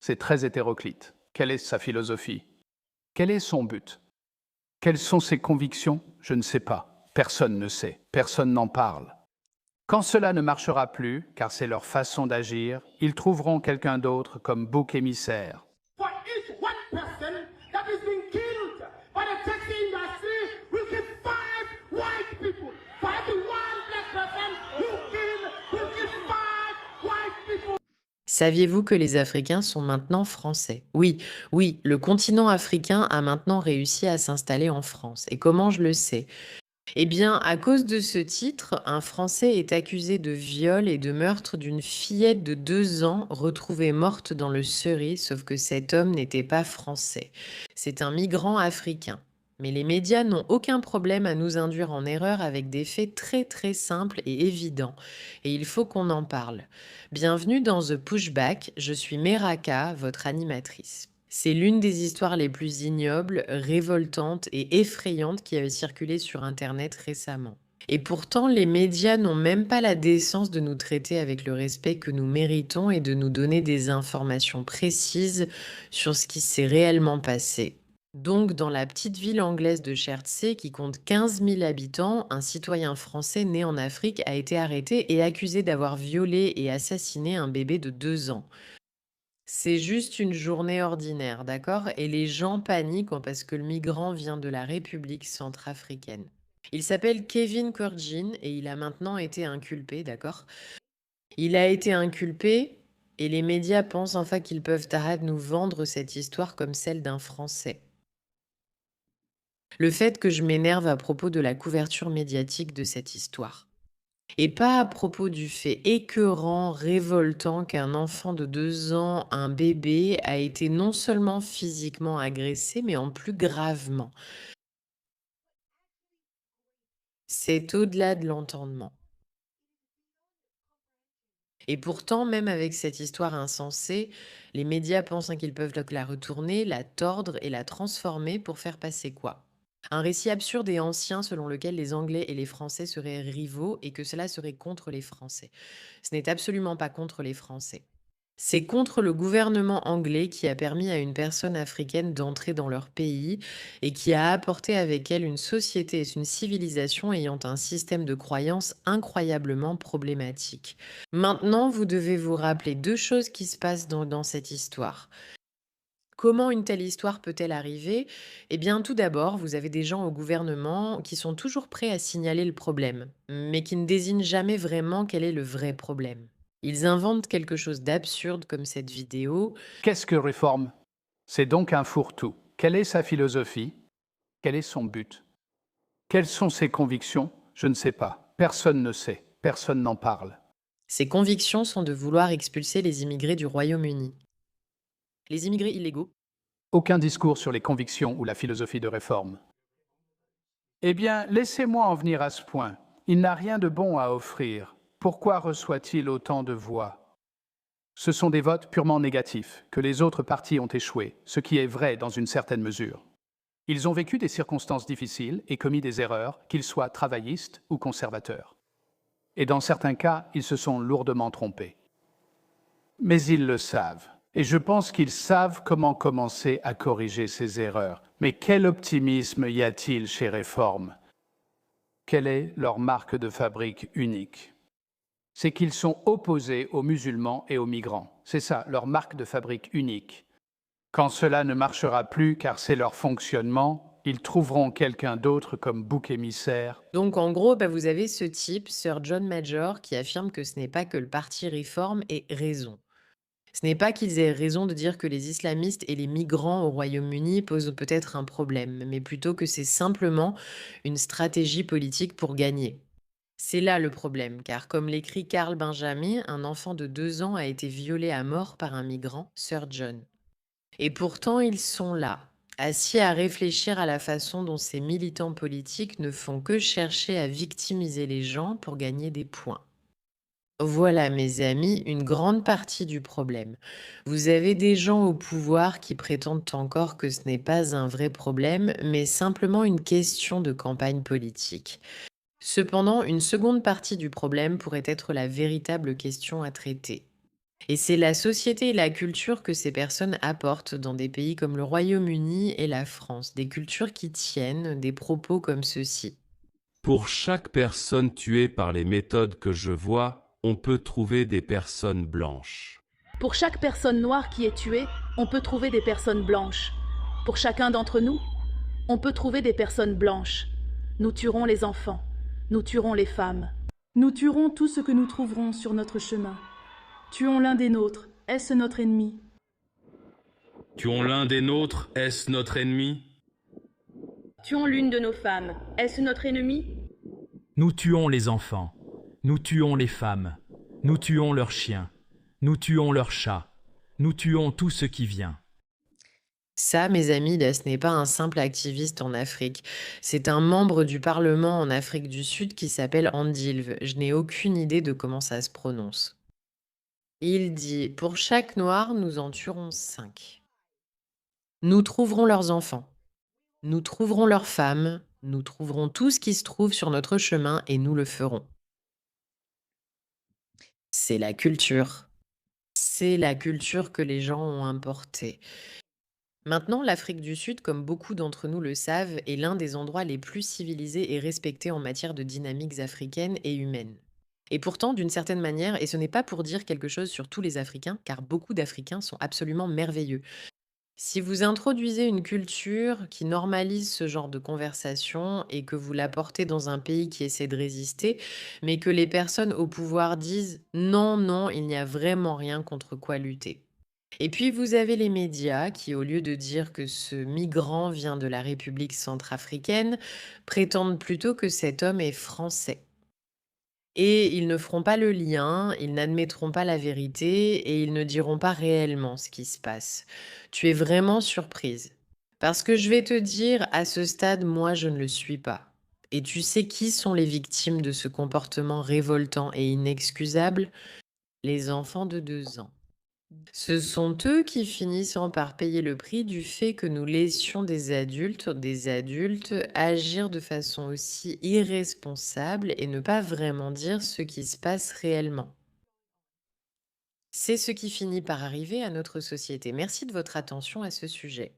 C'est très hétéroclite. Quelle est sa philosophie? Quel est son but? Quelles sont ses convictions? Je ne sais pas. Personne ne sait. Personne n'en parle. Quand cela ne marchera plus, car c'est leur façon d'agir, ils trouveront quelqu'un d'autre comme bouc émissaire. For each one person that is being killed by the taxi industry, we give five white people. For every one black person who kill, we give five white people. Saviez-vous que les Africains sont maintenant français? Oui, oui, le continent africain a maintenant réussi à s'installer en France. Et comment je le sais? Eh bien, à cause de ce titre, un Français est accusé de viol et de meurtre d'une fillette de 2 ans retrouvée morte dans le Surrey, sauf que cet homme n'était pas français. C'est un migrant africain. Mais les médias n'ont aucun problème à nous induire en erreur avec des faits très très simples et évidents. Et il faut qu'on en parle. Bienvenue dans The Pushback, je suis Meraka, votre animatrice. C'est l'une des histoires les plus ignobles, révoltantes et effrayantes qui avait circulé sur Internet récemment. Et pourtant, les médias n'ont même pas la décence de nous traiter avec le respect que nous méritons et de nous donner des informations précises sur ce qui s'est réellement passé. Donc, dans la petite ville anglaise de Chertsey, qui compte 15 000 habitants, un citoyen français né en Afrique a été arrêté et accusé d'avoir violé et assassiné un bébé de 2 ans. C'est juste une journée ordinaire, d'accord? Et les gens paniquent parce que le migrant vient de la République centrafricaine. Il s'appelle Kevin Kurdzin et il a maintenant été inculpé, d'accord? Il a été inculpé et les médias pensent enfin qu'ils peuvent arrêter de nous vendre cette histoire comme celle d'un Français. Le fait que je m'énerve à propos de la couverture médiatique de cette histoire. Et pas à propos du fait écœurant, révoltant qu'un enfant de 2 ans, un bébé, a été non seulement physiquement agressé, mais en plus gravement. C'est au-delà de l'entendement. Et pourtant, même avec cette histoire insensée, les médias pensent qu'ils peuvent la retourner, la tordre et la transformer pour faire passer quoi? Un récit absurde et ancien selon lequel les Anglais et les Français seraient rivaux et que cela serait contre les Français. Ce n'est absolument pas contre les Français. C'est contre le gouvernement anglais qui a permis à une personne africaine d'entrer dans leur pays et qui a apporté avec elle une société et une civilisation ayant un système de croyances incroyablement problématique. Maintenant, vous devez vous rappeler 2 choses qui se passent dans cette histoire. Comment une telle histoire peut-elle arriver? Eh bien, tout d'abord, vous avez des gens au gouvernement qui sont toujours prêts à signaler le problème, mais qui ne désignent jamais vraiment quel est le vrai problème. Ils inventent quelque chose d'absurde comme cette vidéo. Qu'est-ce que réforme? C'est donc un fourre-tout. Quelle est sa philosophie? Quel est son but? Quelles sont ses convictions? Je ne sais pas. Personne ne sait. Personne n'en parle. Ses convictions sont de vouloir expulser les immigrés du Royaume-Uni. Les immigrés illégaux. Aucun discours sur les convictions ou la philosophie de réforme. Eh bien, laissez-moi en venir à ce point. Il n'a rien de bon à offrir. Pourquoi reçoit-il autant de voix? Ce sont des votes purement négatifs, que les autres partis ont échoué, ce qui est vrai dans une certaine mesure. Ils ont vécu des circonstances difficiles et commis des erreurs, qu'ils soient travaillistes ou conservateurs. Et dans certains cas, ils se sont lourdement trompés. Mais ils le savent. Et je pense qu'ils savent comment commencer à corriger ces erreurs. Mais quel optimisme y a-t-il chez Réforme? Quelle est leur marque de fabrique unique? C'est qu'ils sont opposés aux musulmans et aux migrants. C'est ça, leur marque de fabrique unique. Quand cela ne marchera plus, car c'est leur fonctionnement, ils trouveront quelqu'un d'autre comme bouc émissaire. Donc en gros, vous avez ce type, Sir John Major, qui affirme que ce n'est pas que le parti Réforme ait raison. Ce n'est pas qu'ils aient raison de dire que les islamistes et les migrants au Royaume-Uni posent peut-être un problème, mais plutôt que c'est simplement une stratégie politique pour gagner. C'est là le problème, car comme l'écrit Karl Benjamin, un enfant de 2 ans a été violé à mort par un migrant, Sir John. Et pourtant, ils sont là, assis à réfléchir à la façon dont ces militants politiques ne font que chercher à victimiser les gens pour gagner des points. Voilà, mes amis, une grande partie du problème. Vous avez des gens au pouvoir qui prétendent encore que ce n'est pas un vrai problème, mais simplement une question de campagne politique. Cependant, une seconde partie du problème pourrait être la véritable question à traiter. Et c'est la société et la culture que ces personnes apportent dans des pays comme le Royaume-Uni et la France, des cultures qui tiennent des propos comme ceux-ci. Pour chaque personne tuée par les méthodes que je vois, on peut trouver des personnes blanches. Pour chaque personne noire qui est tuée, on peut trouver des personnes blanches. Pour chacun d'entre nous, on peut trouver des personnes blanches. Nous tuerons les enfants, nous tuerons les femmes. Nous tuerons tout ce que nous trouverons sur notre chemin. Tuons l'un des nôtres, est-ce notre ennemi? Tuons l'un des nôtres, est-ce notre ennemi? Tuons l'une de nos femmes, est-ce notre ennemi? Nous tuons les enfants, nous tuons les femmes, nous tuons leurs chiens, nous tuons leurs chats, nous tuons tout ce qui vient. Ça, mes amis, ce n'est pas un simple activiste en Afrique. C'est un membre du Parlement en Afrique du Sud qui s'appelle Andilve. Je n'ai aucune idée de comment ça se prononce. Il dit: pour chaque noir, nous en tuerons 5. Nous trouverons leurs enfants. Nous trouverons leurs femmes. Nous trouverons tout ce qui se trouve sur notre chemin et nous le ferons. C'est la culture. C'est la culture que les gens ont importée. Maintenant, l'Afrique du Sud, comme beaucoup d'entre nous le savent, est l'un des endroits les plus civilisés et respectés en matière de dynamiques africaines et humaines. Et pourtant, d'une certaine manière, et ce n'est pas pour dire quelque chose sur tous les Africains, car beaucoup d'Africains sont absolument merveilleux. Si vous introduisez une culture qui normalise ce genre de conversation et que vous la portez dans un pays qui essaie de résister, mais que les personnes au pouvoir disent non, non, il n'y a vraiment rien contre quoi lutter. Et puis vous avez les médias qui, au lieu de dire que ce migrant vient de la République centrafricaine, prétendent plutôt que cet homme est français. Et ils ne feront pas le lien, ils n'admettront pas la vérité et ils ne diront pas réellement ce qui se passe. Tu es vraiment surprise. Parce que je vais te dire, à ce stade, moi, je ne le suis pas. Et tu sais qui sont les victimes de ce comportement révoltant et inexcusable? Les enfants de 2 ans. Ce sont eux qui finissent par payer le prix du fait que nous laissions des adultes agir de façon aussi irresponsable et ne pas vraiment dire ce qui se passe réellement. C'est ce qui finit par arriver à notre société. Merci de votre attention à ce sujet.